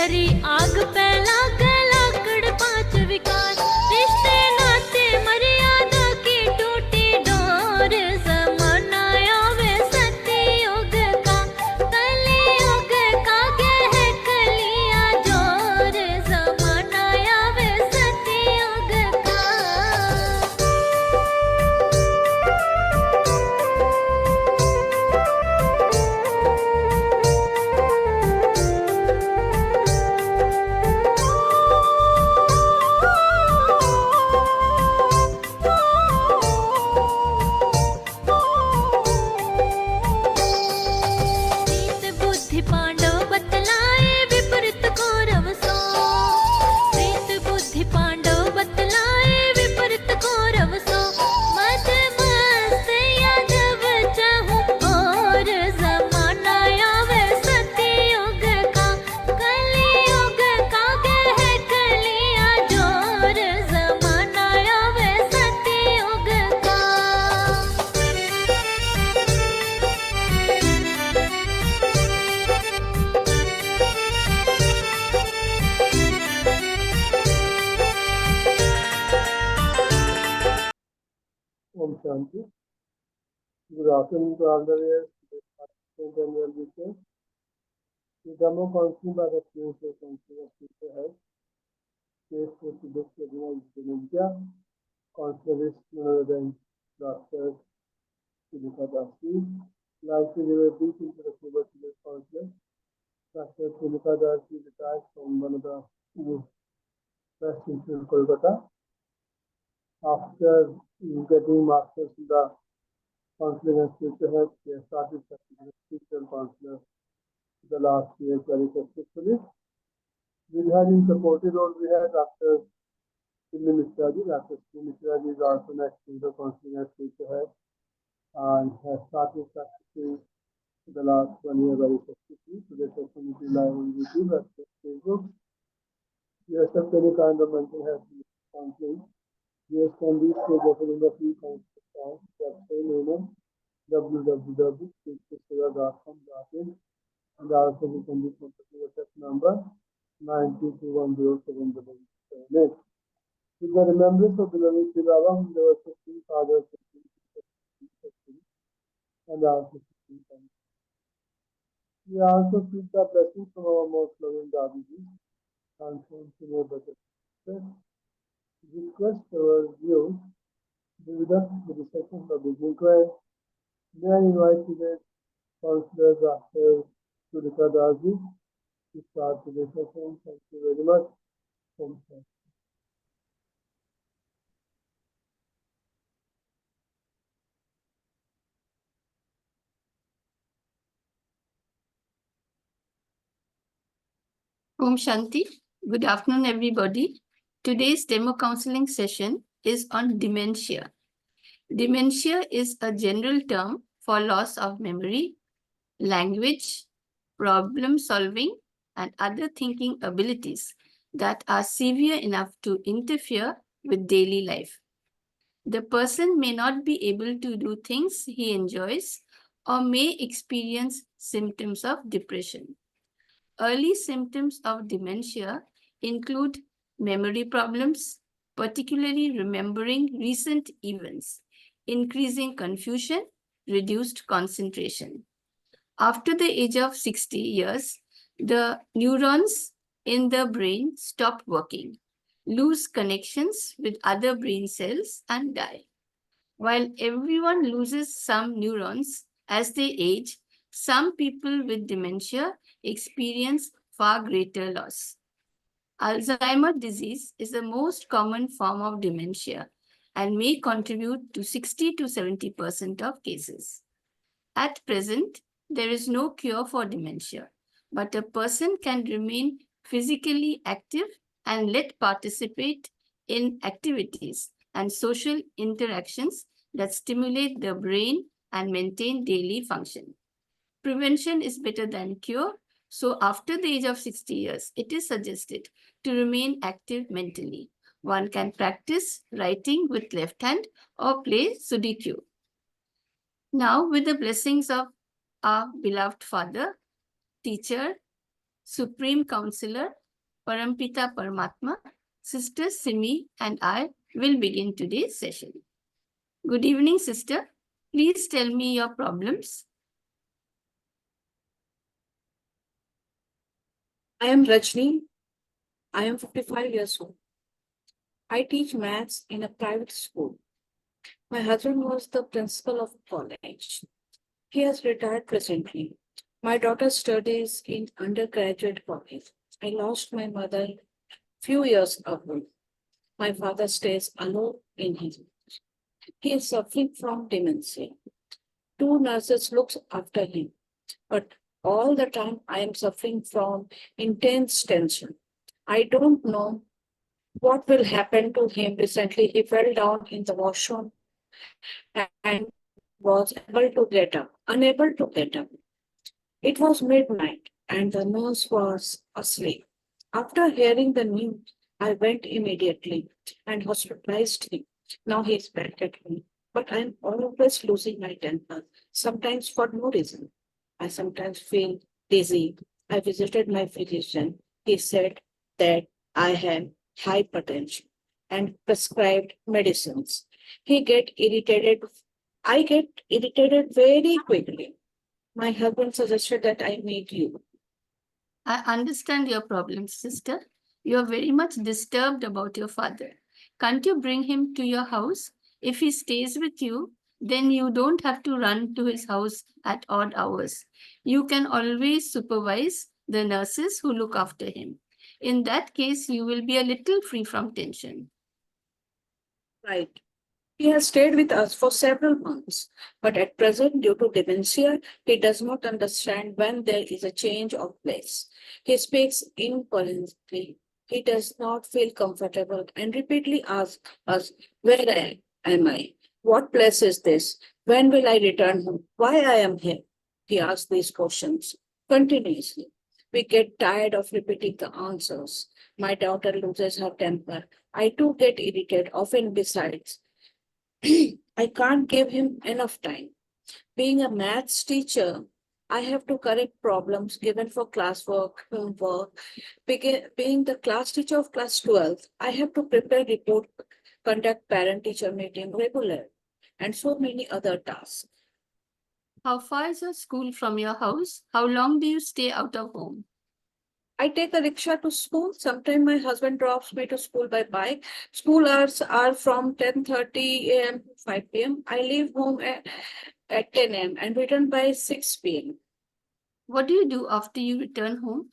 हरी आग पहला गलाकड़ पांच विकार रिश्ते नाते मर्यादा की टूटी डोर जमाना आवे सतयुग का कलियुग का गह कलिया जोर जमाना आवे सतयुग का। प्रीत बुद्धि पांडव बतलाए विपरीत कौरव सो प्रीत बुद्धि पांडव बतलाए विपरीत कौरव सो मद मस्त यादव चाहूं और जमाना आवे सतयुग का कलियुग का गह कलिया जोर जमाना आवे सतयुग का। Om Shanti. Good afternoon to all the viewers. And well wishes. The demo counseling by the Counselling Counselor of Future Health. Case for today's webinar is Dementia. Counselor is none other than Dr. Tulika. Like to give a brief introduction about today's counselor. Dr. Tulika retired from one of the best institutes in Kolkata. After getting masters in the counseling and future health, they started practicing as future counselor the last year very successfully. With her in supported role, we had Dr. Simi Mishraji. Dr. Simi Mishraji is also an expert in counseling and future health and has started practicing the last 1 year very successfully. Today, session is live on YouTube and Facebook. We accept any kind of mental health counseling. Yes, can be scheduled in the free counseling website name www.speaksesera.com.in and also we can be contacted WhatsApp number 92210778. With the remembrance of the beloved Sri Baba, there were 15 fathers and also 15 sons. We also seek the blessings from our most loving Dadiji and from senior brothers. Request our viewers to be with us with the session of the inquiry. May I invite today's counselor, Dr. Tulika to start today's session. Thank you very much. Om Shanti. Om Shanti. Good afternoon, everybody. Today's demo counseling session is on dementia. Dementia is a general term for loss of memory, language, problem solving, and other thinking abilities that are severe enough to interfere with daily life. The person may not be able to do things he enjoys or may experience symptoms of depression. Early symptoms of dementia include memory problems, particularly remembering recent events, increasing confusion, reduced concentration. After the age of 60 years, the neurons in the brain stop working, lose connections with other brain cells, and die. While everyone loses some neurons as they age, some people with dementia experience far greater loss. Alzheimer's disease is the most common form of dementia and may contribute to 60 to 70% of cases. At present, there is no cure for dementia, but a person can remain physically active and let participate in activities and social interactions that stimulate the brain and maintain daily function. Prevention is better than cure, so after the age of 60 years, it is suggested to remain active mentally. One can practice writing with left hand or play sudoku. Now, with the blessings of our beloved father, teacher, Supreme Counselor, Parampita Paramatma, Sister Simi and I will begin today's session. Good evening, sister. Please tell me your problems. I am Rajni. I am 55 years old. I teach maths in a private school. My husband was the principal of a college. He has retired presently. My daughter studies in undergraduate college. I lost my mother few years ago. My father stays alone in his house. He is suffering from dementia. 2 nurses look after him, but all the time I am suffering from intense tension. I don't know what will happen to him. Recently, he fell down in the washroom and was unable to get up. It was midnight and the nurse was asleep. After hearing the news, I went immediately and hospitalized him. Now he is back at home. But I'm always losing my temper, sometimes for no reason. I sometimes feel dizzy. I visited my physician. He said that I have hypertension and prescribed medicines. He get irritated. I get irritated very quickly. My husband suggested that I meet you. I understand your problems, sister. You are very much disturbed about your father. Can't you bring him to your house? If he stays with you, then you don't have to run to his house at odd hours. You can always supervise the nurses who look after him. In that case, you will be a little free from tension. Right. He has stayed with us for several months, but at present, due to dementia, he does not understand when there is a change of place. He speaks incoherently. He does not feel comfortable and repeatedly asks us, where am I? What place is this? When will I return home? Why I am here? He asks these questions continuously. We get tired of repeating the answers. My daughter loses her temper. I too get irritated, often besides. I can't give him enough time. Being a maths teacher, I have to correct problems given for classwork, homework. Being the class teacher of class 12, I have to prepare report, conduct parent-teacher meeting regular, and so many other tasks. How far is your school from your house? How long do you stay out of home? I take a rickshaw to school. Sometimes my husband drops me to school by bike. School hours are from 10:30 a.m. to 5 p.m. I leave home at 10 a.m. and return by 6 p.m. What do you do after you return home?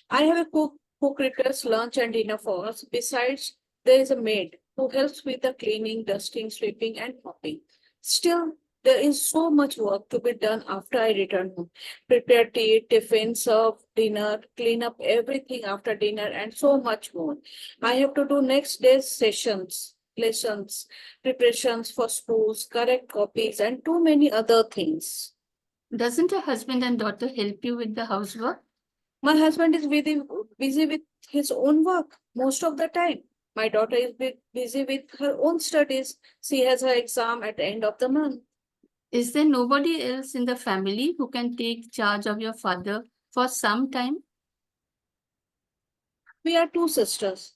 I have a cook who prepares lunch and dinner for us. Besides, there is a maid who helps with the cleaning, dusting, sweeping, and mopping. Still, there is so much work to be done after I return home. Prepare tea, tiffin, serve dinner, clean up everything after dinner, and so much more. I have to do next day's lessons, preparations for schools, correct copies, and too many other things. Doesn't your husband and daughter help you with the housework? My husband is busy with his own work most of the time. My daughter is busy with her own studies. She has her exam at the end of the month. Is there nobody else in the family who can take charge of your father for some time? We are two sisters.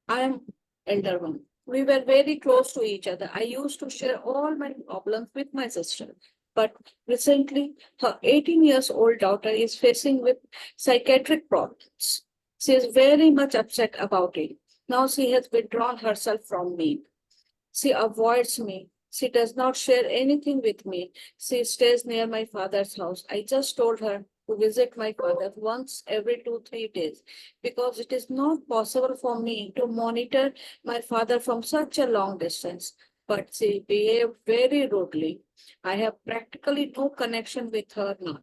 I am elder one. We were very close to each other. I used to share all my problems with my sister. But recently, her 18 years old daughter is facing with psychiatric problems. She is very much upset about it. Now she has withdrawn herself from me. She avoids me. She does not share anything with me. She stays near my father's house. I just told her to visit my father once every 2-3 days because it is not possible for me to monitor my father from such a long distance. But she behaved very rudely. I have practically no connection with her now.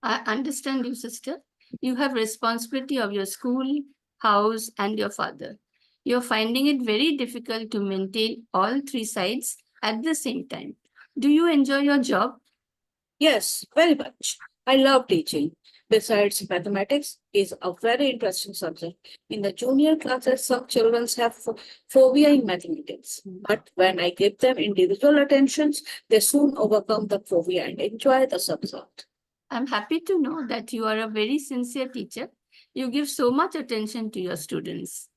I understand you, sister. You have responsibility of your school, house, and your father. You're finding it very difficult to maintain all three sides at the same time. Do you enjoy your job? Yes, very much. I love teaching. Besides, mathematics is a very interesting subject. In the junior classes, some children have phobia in mathematics. But when I give them individual attentions, they soon overcome the phobia and enjoy the subject. I'm happy to know that you are a very sincere teacher. You give so much attention to your students.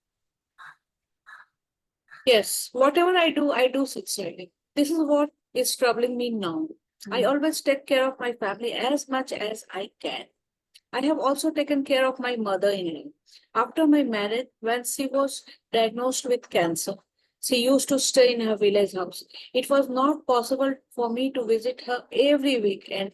Yes, whatever I do sincerely. This is what is troubling me now. I always take care of my family as much as I can. I have also taken care of my mother-in-law. After my marriage, when she was diagnosed with cancer, she used to stay in her village house. It was not possible for me to visit her every week, and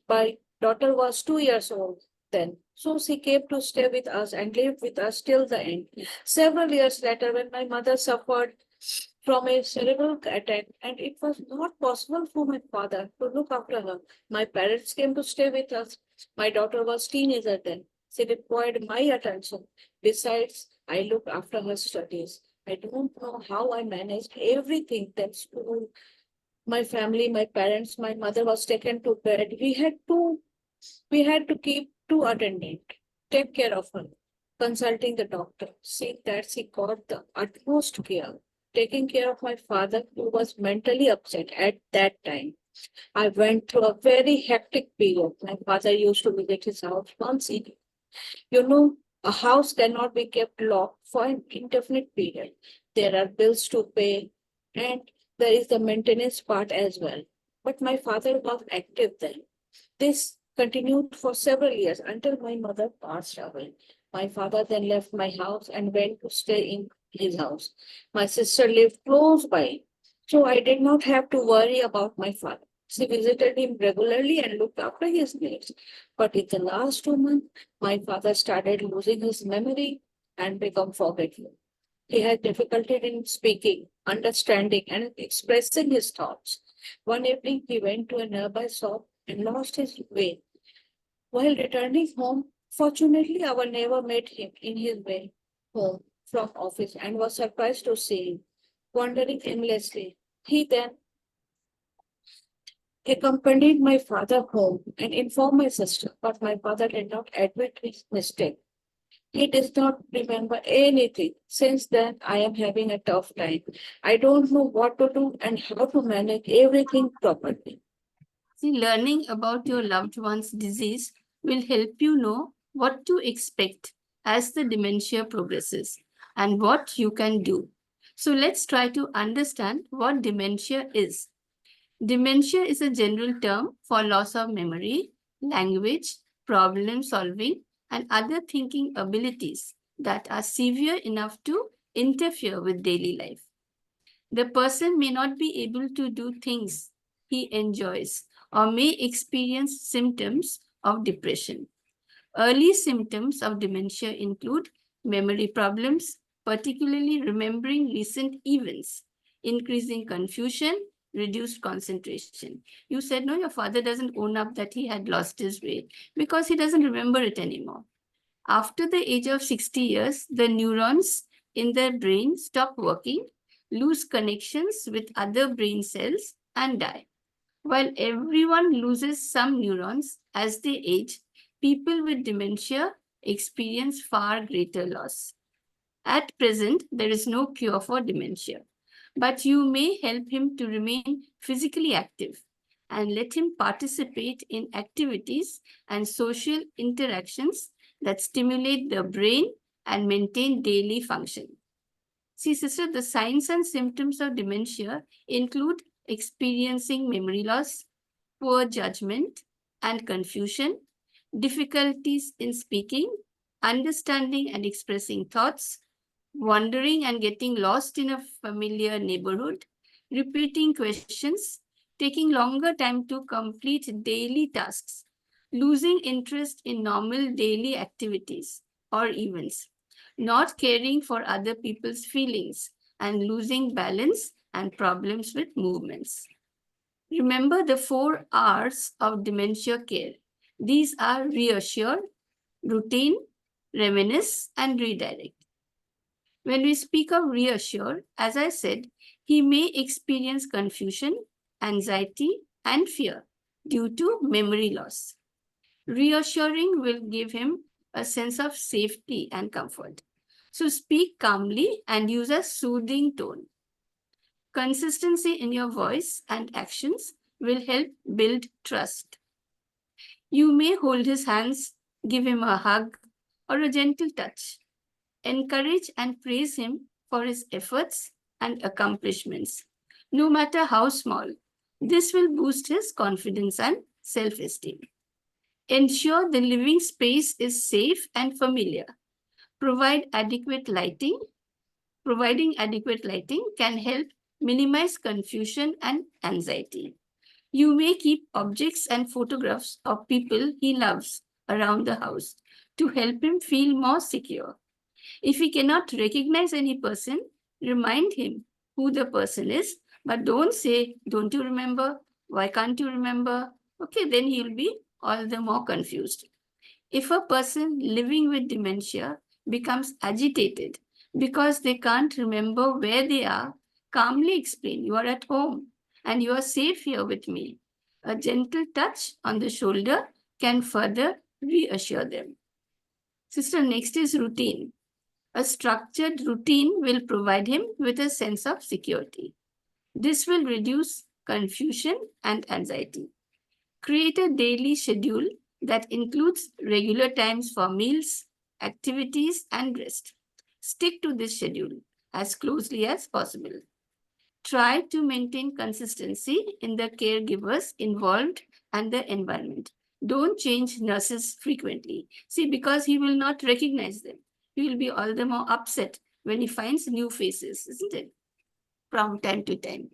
my daughter was 2 years old then. So she came to stay with us and lived with us till the end. Several years later, when my mother suffered from a cerebral attack, and it was not possible for my father to look after her, my parents came to stay with us. My daughter was teenager then. She required my attention. Besides, I looked after her studies. I don't know how I managed everything, then school, my family, my parents, my mother was taken to bed. We had to keep two attendant, take care of her, consulting the doctor, see that she got the utmost care, taking care of my father who was mentally upset at that time. I went through a very hectic period. My father used to visit his house once a day. You know, a house cannot be kept locked for an indefinite period. There are bills to pay, and there is the maintenance part as well. But my father was active then. This continued for several years until my mother passed away. My father then left my house and went to stay in his house. My sister lived close by, so I did not have to worry about my father. She visited him regularly and looked after his needs. But in the last 2 months, my father started losing his memory and become forgetful. He had difficulty in speaking, understanding, and expressing his thoughts. One evening, he went to a nearby shop and lost his way. While returning home, fortunately, our neighbor met him in his way home from office and was surprised to see him wandering aimlessly. He then accompanied my father home and informed my sister, but my father did not admit his mistake. He does not remember anything. Since then, I am having a tough time. I don't know what to do and how to manage everything properly. See, learning about your loved one's disease will help you know what to expect as the dementia progresses and what you can do. So let's try to understand what dementia is. Dementia is a general term for loss of memory, language, problem solving, and other thinking abilities that are severe enough to interfere with daily life. The person may not be able to do things he enjoys or may experience symptoms of depression. Early symptoms of dementia include memory problems, particularly remembering recent events, increasing confusion, reduced concentration. You said, no, your father doesn't own up that he had lost his way because he doesn't remember it anymore. After the age of 60 years, the neurons in their brain stop working, lose connections with other brain cells, and die. While everyone loses some neurons as they age, people with dementia experience far greater loss. At present, there is no cure for dementia, but you may help him to remain physically active and let him participate in activities and social interactions that stimulate the brain and maintain daily function. See, sister, the signs and symptoms of dementia include experiencing memory loss, poor judgment and confusion, difficulties in speaking, understanding and expressing thoughts, wandering and getting lost in a familiar neighborhood, repeating questions, taking longer time to complete daily tasks, losing interest in normal daily activities or events, not caring for other people's feelings, and losing balance and problems with movements. Remember the 4 R's of dementia care. These are reassure, routine, reminisce, and redirect. When we speak of reassure, as I said, he may experience confusion, anxiety, and fear due to memory loss. Reassuring will give him a sense of safety and comfort. So speak calmly and use a soothing tone. Consistency in your voice and actions will help build trust. You may hold his hands, give him a hug, or a gentle touch. Encourage and praise him for his efforts and accomplishments, no matter how small. This will boost his confidence and self-esteem. Ensure the living space is safe and familiar. Providing adequate lighting can help minimize confusion and anxiety. You may keep objects and photographs of people he loves around the house to help him feel more secure. If he cannot recognize any person, remind him who the person is, but don't say, don't you remember? Why can't you remember? Okay, then he'll be all the more confused. If a person living with dementia becomes agitated because they can't remember where they are, calmly explain, you are at home and you are safe here with me. A gentle touch on the shoulder can further reassure them. Sister, next is routine. A structured routine will provide him with a sense of security. This will reduce confusion and anxiety. Create a daily schedule that includes regular times for meals, activities, and rest. Stick to this schedule as closely as possible. Try to maintain consistency in the caregivers involved and the environment. Don't change nurses frequently. See, because he will not recognize them. He will be all the more upset when he finds new faces, isn't it? From time to time.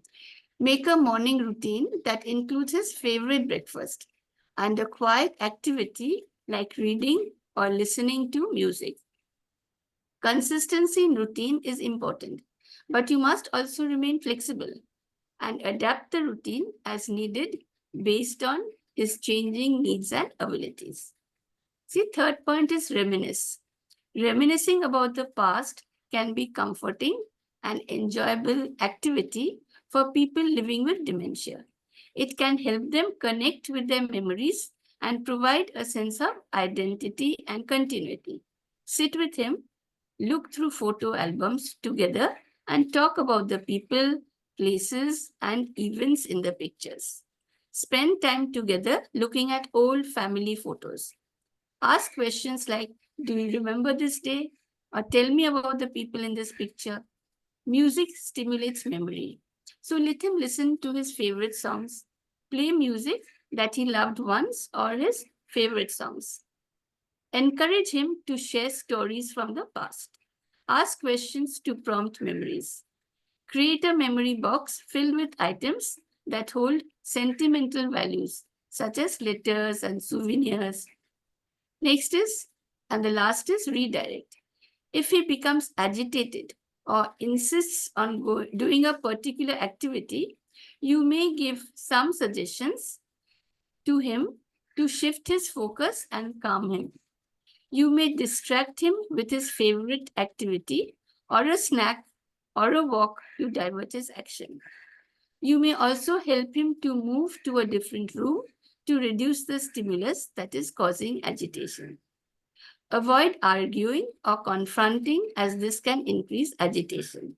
Make a morning routine that includes his favorite breakfast and a quiet activity like reading or listening to music. Consistency in routine is important, but you must also remain flexible and adapt the routine as needed based on his changing needs and abilities. See, third point is reminisce. Reminiscing about the past can be comforting and enjoyable activity for people living with dementia. It can help them connect with their memories and provide a sense of identity and continuity. Sit with him, look through photo albums together, and talk about the people, places, and events in the pictures. Spend time together looking at old family photos. Ask questions like, do you remember this day? Or tell me about the people in this picture. Music stimulates memory. So let him listen to his favorite songs. Play music that he loved once or his favorite songs. Encourage him to share stories from the past. Ask questions to prompt memories. Create a memory box filled with items that hold sentimental values, such as letters and souvenirs. Next is, and the last is redirect. If he becomes agitated or insists on doing a particular activity, you may give some suggestions to him to shift his focus and calm him. You may distract him with his favorite activity or a snack or a walk to divert his action. You may also help him to move to a different room to reduce the stimulus that is causing agitation. Avoid arguing or confronting, as this can increase agitation.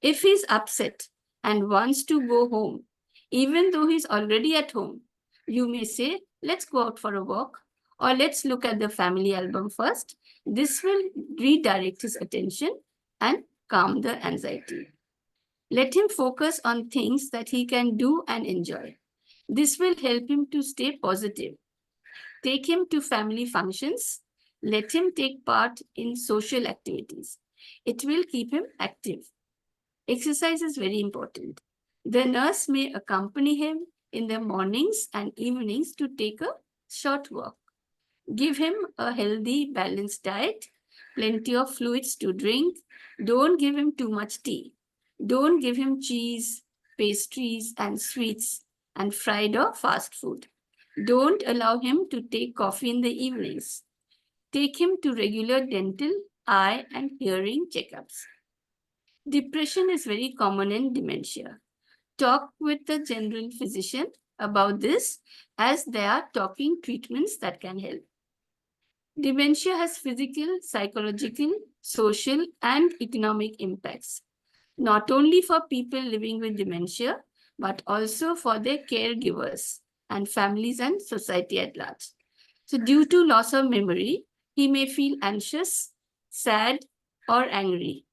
If he's upset and wants to go home, even though he's already at home, you may say, let's go out for a walk, or let's look at the family album first. This will redirect his attention and calm the anxiety. Let him focus on things that he can do and enjoy. This will help him to stay positive. Take him to family functions. Let him take part in social activities. It will keep him active. Exercise is very important. The nurse may accompany him in the mornings and evenings to take a short walk. Give him a healthy, balanced diet, plenty of fluids to drink. Don't give him too much tea. Don't give him cheese, pastries, and sweets, and fried or fast food. Don't allow him to take coffee in the evenings. Take him to regular dental, eye, and hearing checkups. Depression is very common in dementia. Talk with the general physician about this, as there are talking treatments that can help. Dementia has physical, psychological, social, and economic impacts, not only for people living with dementia, but also for their caregivers and families and society at large. So due to loss of memory, he may feel anxious, sad, or angry.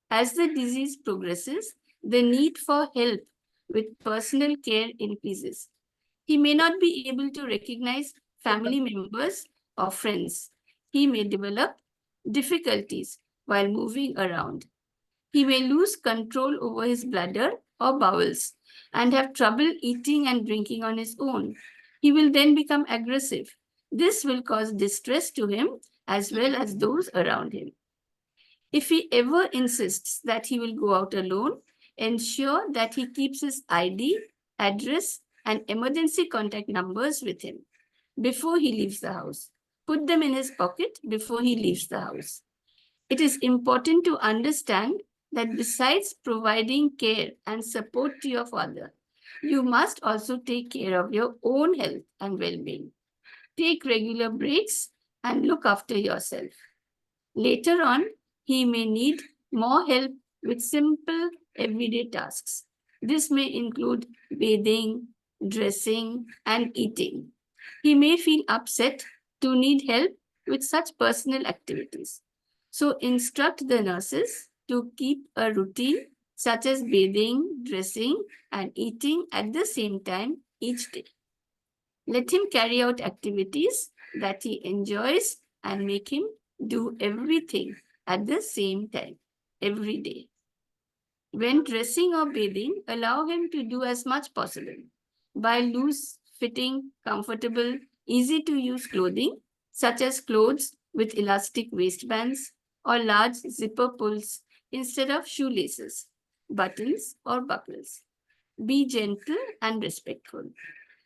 As the disease progresses, the need for help with personal care increases. He may not be able to recognize family members or friends. He may develop difficulties while moving around. He may lose control over his bladder or bowels and have trouble eating and drinking on his own. He will then become aggressive. This will cause distress to him as well as those around him. If he ever insists that he will go out alone, ensure that he keeps his ID, address, and emergency contact numbers with him before he leaves the house. Put them in his pocket before he leaves the house. It is important to understand that besides providing care and support to your father, you must also take care of your own health and well-being. Take regular breaks and look after yourself. Later on, he may need more help with simple everyday tasks. This may include bathing, dressing, and eating. He may feel upset to need help with such personal activities. So instruct the nurses to keep a routine such as bathing, dressing, and eating at the same time each day. Let him carry out activities that he enjoys and make him do everything at the same time every day. When dressing or bathing, allow him to do as much possible. Buy loose fitting, comfortable, easy to use clothing, such as clothes with elastic waistbands or large zipper pulls instead of shoelaces, buttons, or buckles. Be gentle and respectful.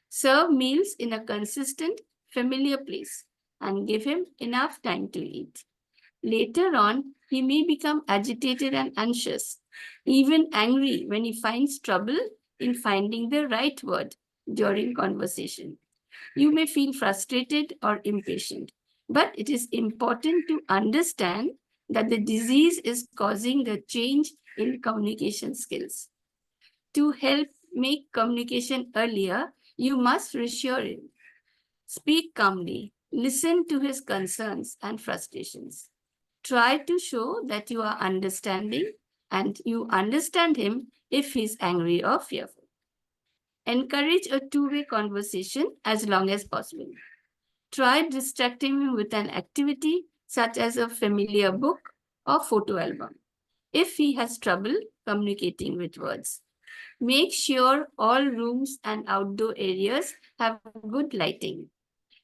Serve meals in a consistent, familiar place and give him enough time to eat. Later on, he may become agitated and anxious, even angry when he finds trouble in finding the right word during conversation. You may feel frustrated or impatient, but it is important to understand that the disease is causing the change in communication skills. To help make communication earlier, you must reassure him. Speak calmly, listen to his concerns and frustrations. Try to show that you are understanding and you understand him if he's angry or fearful. Encourage a two-way conversation as long as possible. Try distracting him with an activity such as a familiar book or photo album if he has trouble communicating with words. Make sure all rooms and outdoor areas have good lighting.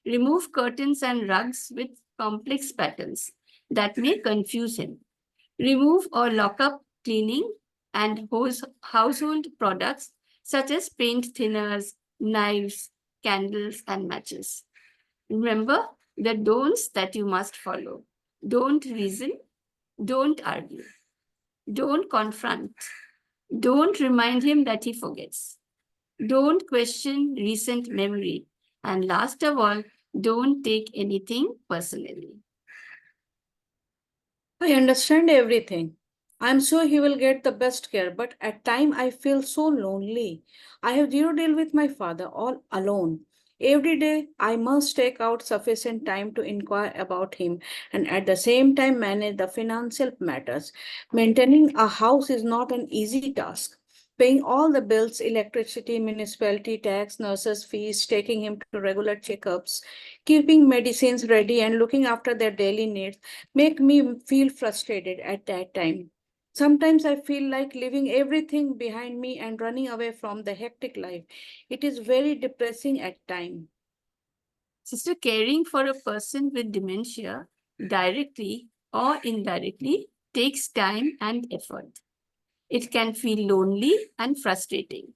Remove curtains and rugs with complex patterns that may confuse him. Remove or lock up cleaning and household products such as paint thinners, knives, candles, and matches. Remember the don'ts that you must follow. Don't reason, don't argue, don't confront, don't remind him that he forgets. Don't question recent memory. And last of all, don't take anything personally. I understand everything. I'm sure he will get the best care, but at time I feel so lonely. I have zero deal with my father all alone. Every day I must take out sufficient time to inquire about him and at the same time manage the financial matters. Maintaining a house is not an easy task. Paying all the bills, electricity, municipality tax, nurses' fees, taking him to regular checkups, keeping medicines ready and looking after their daily needs make me feel frustrated at that time. Sometimes I feel like leaving everything behind me and running away from the hectic life. It is very depressing at times. Sister, caring for a person with dementia directly or indirectly takes time and effort. It can feel lonely and frustrating.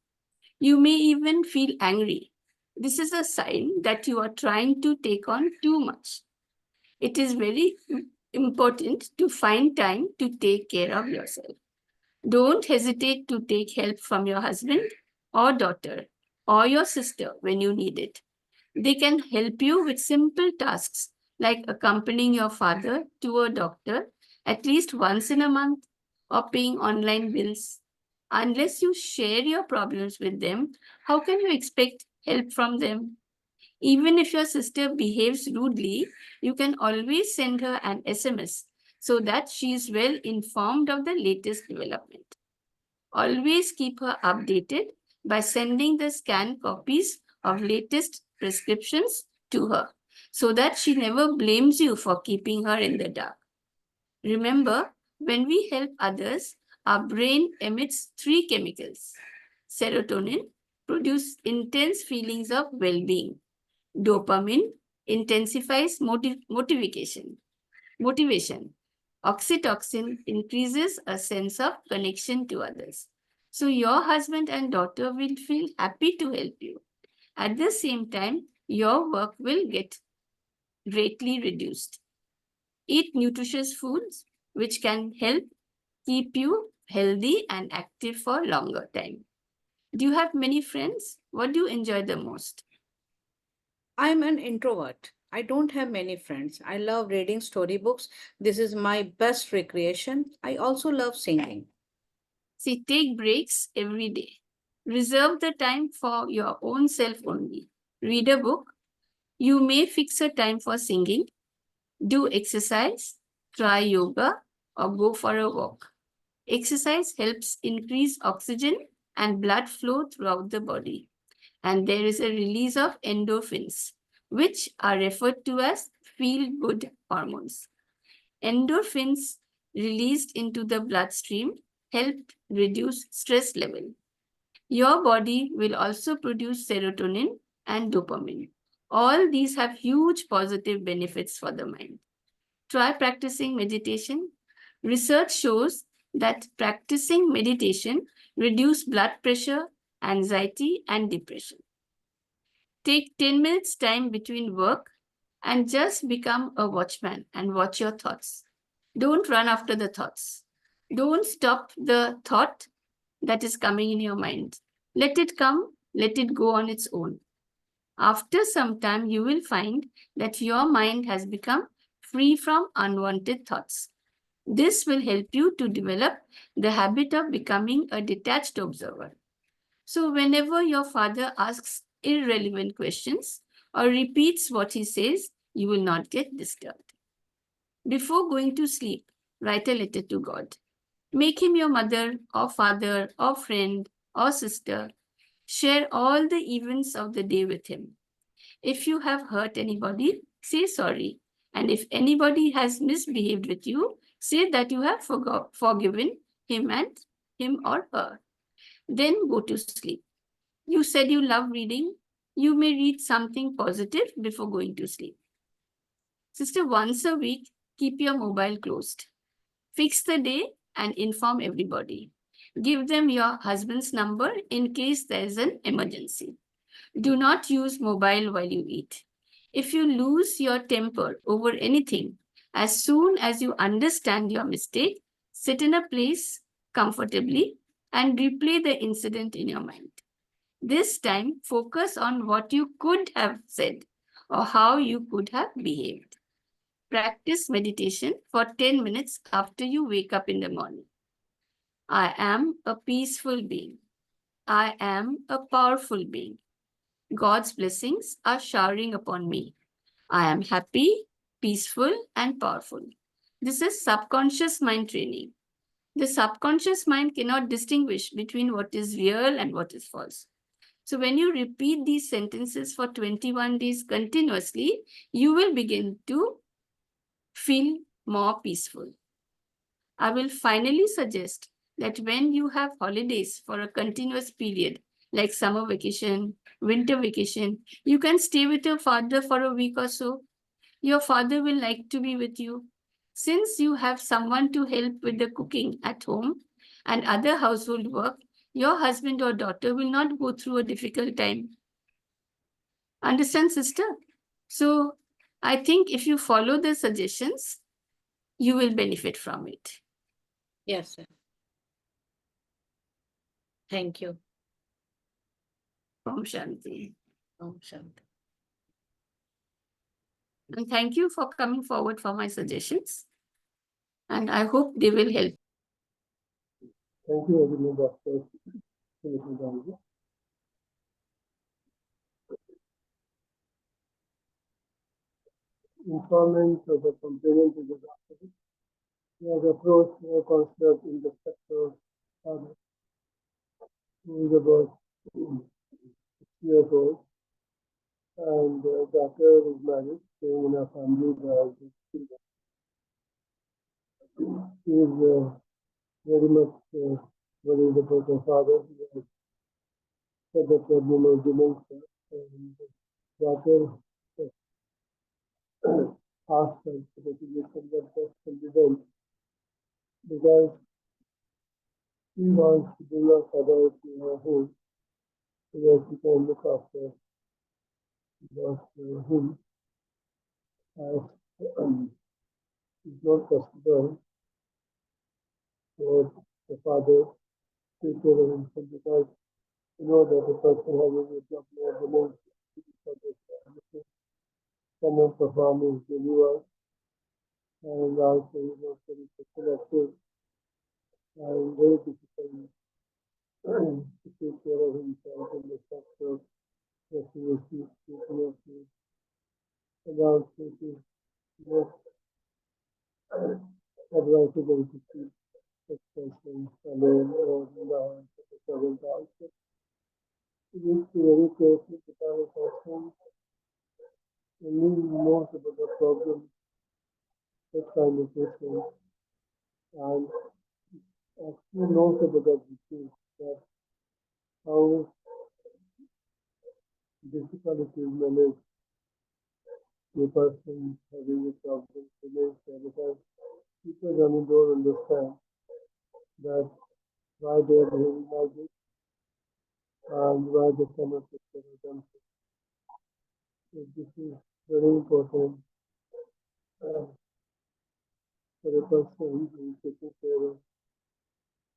You may even feel angry. This is a sign that you are trying to take on too much. It is very important to find time to take care of yourself. Don't hesitate to take help from your husband or daughter or your sister when you need it. They can help you with simple tasks like accompanying your father to a doctor at least once in a month or paying online bills. Unless you share your problems with them, how can you expect help from them? Even if your sister behaves rudely, you can always send her an SMS so that she is well informed of the latest development. Always keep her updated by sending the scanned copies of latest prescriptions to her so that she never blames you for keeping her in the dark. Remember, when we help others, our brain emits three chemicals. Serotonin produces intense feelings of well-being. Dopamine intensifies motivation. Oxytocin increases a sense of connection to others. So your husband and daughter will feel happy to help you. At the same time, your work will get greatly reduced. Eat nutritious foods which can help keep you healthy and active for longer time. Do you have many friends? What do you enjoy the most? I'm an introvert. I don't have many friends. I love reading storybooks. This is my best recreation. I also love singing. See, take breaks every day. Reserve the time for your own self only. Read a book. You may fix a time for singing. Do exercise, try yoga, or go for a walk. Exercise helps increase oxygen and blood flow throughout the body. And there is a release of endorphins, which are referred to as feel-good hormones. Endorphins released into the bloodstream help reduce stress level. Your body will also produce serotonin and dopamine. All these have huge positive benefits for the mind. Try practicing meditation. Research shows that practicing meditation reduces blood pressure, anxiety, and depression. Take 10 minutes time between work and just become a watchman and watch your thoughts. Don't run after the thoughts. Don't stop the thought that is coming in your mind. Let it come, let it go on its own. After some time, you will find that your mind has become free from unwanted thoughts. This will help you to develop the habit of becoming a detached observer. So whenever your father asks irrelevant questions or repeats what he says, you will not get disturbed. Before going to sleep, write a letter to God. Make him your mother or father or friend or sister. Share all the events of the day with him. If you have hurt anybody, say sorry. And if anybody has misbehaved with you, say that you have forgiven him or her. Then go to sleep. You said you love reading. You may read something positive before going to sleep. Sister, once a week, keep your mobile closed. Fix the day and inform everybody. Give them your husband's number in case there is an emergency. Do not use mobile while you eat. If you lose your temper over anything, as soon as you understand your mistake, sit in a place comfortably and replay the incident in your mind. This time, focus on what you could have said or how you could have behaved. Practice meditation for 10 minutes after you wake up in the morning. I am a peaceful being. I am a powerful being. God's blessings are showering upon me. I am happy, peaceful, and powerful. This is subconscious mind training. The subconscious mind cannot distinguish between what is real and what is false. So when you repeat these sentences for 21 days continuously, you will begin to feel more peaceful. I will finally suggest that when you have holidays for a continuous period, like summer vacation, winter vacation, you can stay with your father for a week or so. Your father will like to be with you. Since you have someone to help with the cooking at home and other household work, your husband or daughter will not go through a difficult time. Understand, sister? So I think if you follow the suggestions, you will benefit from it. Yes, sir. Thank you. Om Shanti. Om Shanti. And thank you for coming forward for my suggestions. And I hope they will help. Thank you very much, Dr. Tulika. informant of a complainant to the doctor. He has approached a counselor in the sector father, who is about 6 years old, and the doctor is married, staying in a family where his children. He is very much worried about her father. He has said the problem of dementia, and the doctor asked her to investigation that test can be done because he wants to bring her father to her home so that he can look after him as it's not possible for the father to take care of himself because you know that the person having a problem of dementia cannot perform his daily work and also is not very active and very difficult to take care of himself in the sector that he was taking of his and also it is not advisable to keep such person alone or in the hands of the servant also. It needs to be very careful because the person only knows about the problem, that kind of person, and actually knows about the disease, that how difficult it is manage a person having a problem dementia because people don't understand that why they are behaving like this and why they cannot take care of themselves. So this is very important for a person who is taking care of a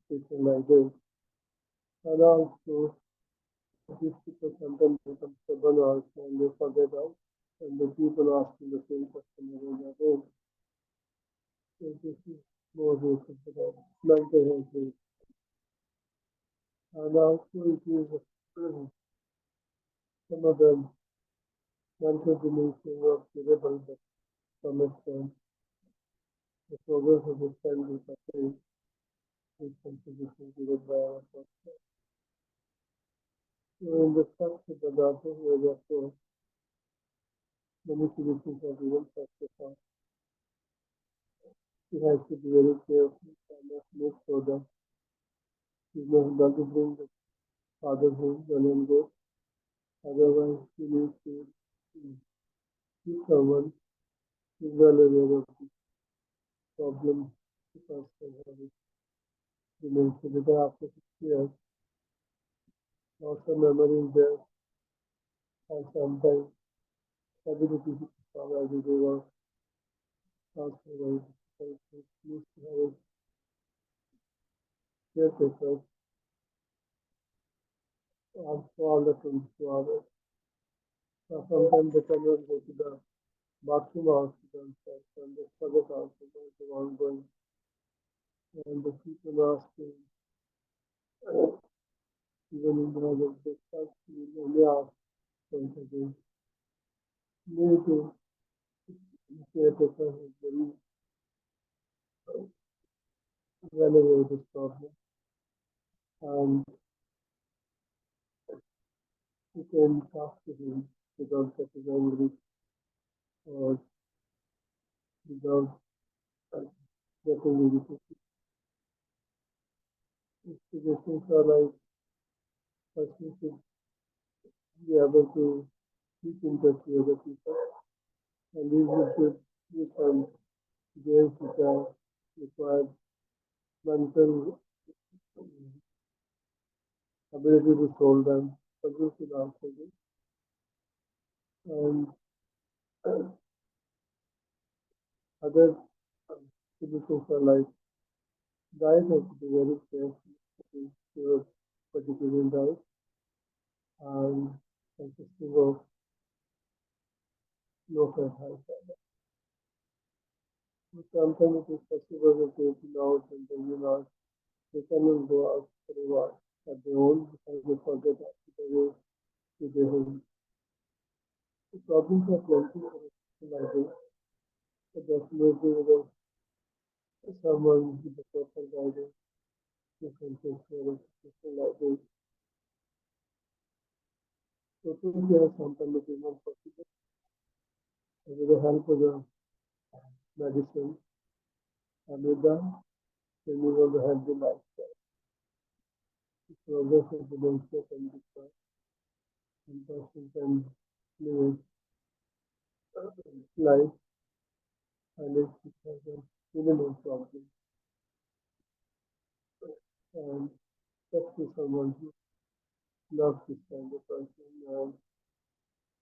patient like this. And also, these people sometimes become stubborn also and they forget out and they keep on asking the same question over and again. So this is more reason for that mental health risk. And also it is some of the mental dementia are curable, but to some extent the progress of this can be sustained with contribution given by our doctor. So in the structure of the doctor, where therefore many physicians have given such a thought. He has to be very careful and must make sure that he knows not to bring the father home when and go. Otherwise, he needs to keep someone who is well aware of the problem the person has dementia. Because after 6 years, loss of memory is there, and sometimes ability to perform everyday work also very difficult. He needs to have a caretaker for all the 22 hours. Sometimes they cannot go to the bathroom also themselves and they forget also that they are ongoing. And the people asking, even in the other breakfast, we only ask once again. Maybe the caretaker is very well aware of this problem and you can talk to him without getting angry or without getting irritated. Suggestions are like person should be able to keep in touch with other people and these should be some games which are required mental ability to solve them. But this is also good. And other solutions are like diet has to be very careful to your particular diet and consisting of low fat, high fat. Sometimes it is possible that they eat out and then out. They cannot go out for a while at their own because they forget after the way to their home. The problems are plenty for a person like this. So definitely with someone with the proper guidance, you can take care of the people like this. So take care sometimes it is not possible. And with the help of the medicine and with that, then you will have a healthy lifestyle. The progress of dementia can be fast, and person can live life and it has a minimal problem. And especially someone who loves this kind of person and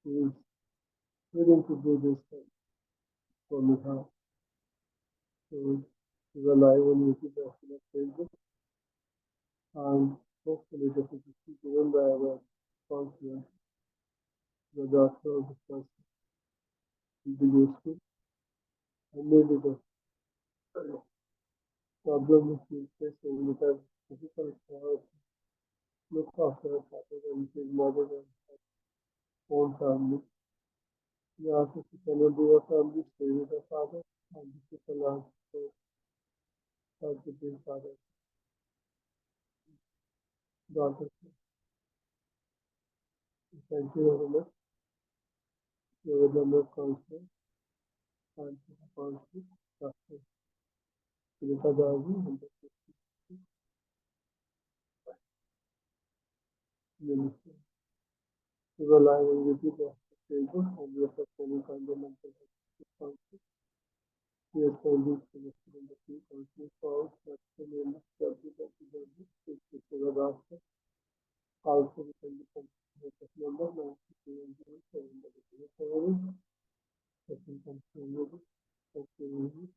who is willing to do this for me how. So rely on YouTube and Facebook and hopefully this is given by our counselor, the doctor of the person will be useful and maybe the problem which we face when we have difficult to look after a father and his mother and his own family. We ask if you cannot do a family, stay with the father and this is a large support for the big father, daughter. Thank you very much. You are the most counselor and counselor, Dr. Tulika and the minister. We will live on YouTube after Facebook and we are sustaining kind of mental health council. We are standing for the student of the council for that's the name of www. Which is the doctor. Also, we can become the number 907. That is the 7. That can come from you. Thank you.